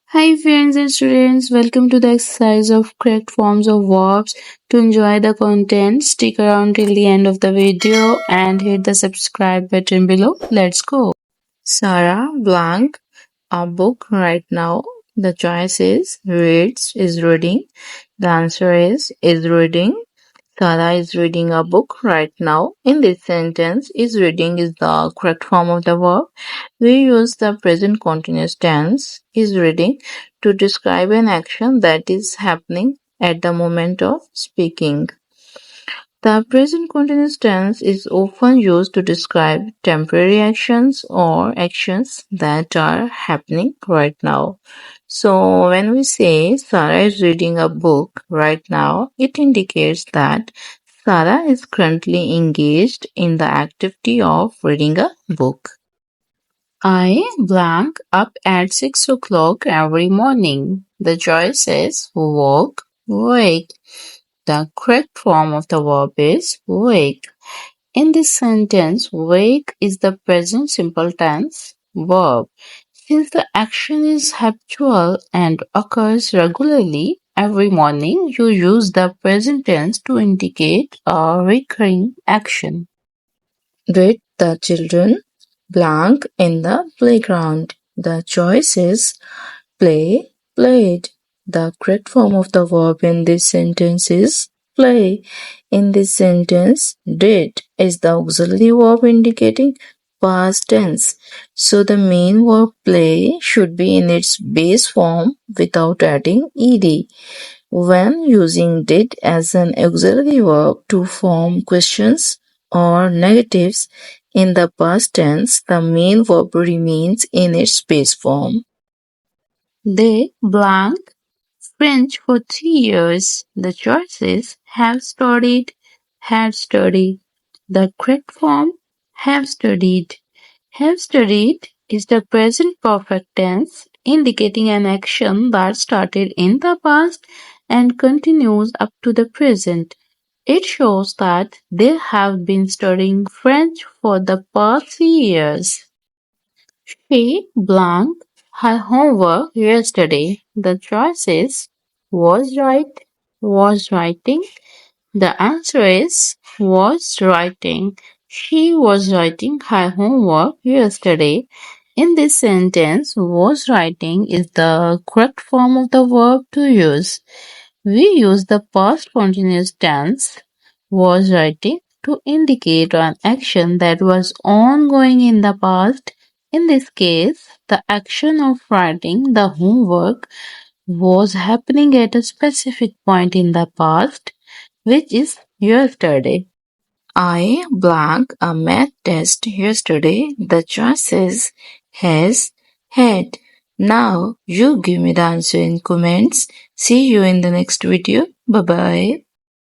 Hi friends and students, welcome to the exercise of correct forms of verbs. To enjoy the content, stick around till the end of the video and hit the subscribe button below. Let's go. Sarah blank a book right now. The choice is reads is reading. The answer is reading. Sarah is reading a book right now. In this sentence, is reading is the correct form of the verb. We use the present continuous tense, is reading, to describe an action that is happening at the moment of speaking. The present continuous tense is often used to describe temporary actions or actions that are happening right now. So when we say Sarah is reading a book right now, it indicates that Sarah is currently engaged in the activity of reading a book. I blank up at 6 o'clock every morning. The choice is woke, wake. The correct form of the verb is wake. In this sentence, wake is the present simple tense verb. Since the action is habitual and occurs regularly every morning, you use the present tense to indicate a recurring action. Did the children blank in the playground? The choice is play, played. The correct form of the verb in this sentence is play. In this sentence, did is the auxiliary verb indicating past tense. So the main verb play should be in its base form without adding ed. When using did as an auxiliary verb to form questions or negatives in the past tense, the main verb remains in its base form. They blank French for 3 years. The choices have studied, had studied. The correct form have studied. Have studied is the present perfect tense indicating an action that started in the past and continues up to the present. It shows that they have been studying French for the past 3 years. She blanked her homework yesterday. The choices was writing. The answer is was writing. She was writing her homework yesterday. In this sentence, was writing is the correct form of the verb to use. We use the past continuous tense was writing to indicate an action that was ongoing in the past. In this case, the action of writing the homework was happening at a specific point in the past, which is yesterday. I blank a math test yesterday. The choice is has, had. Now you give me the answer in comments. See you in the next video. Bye bye.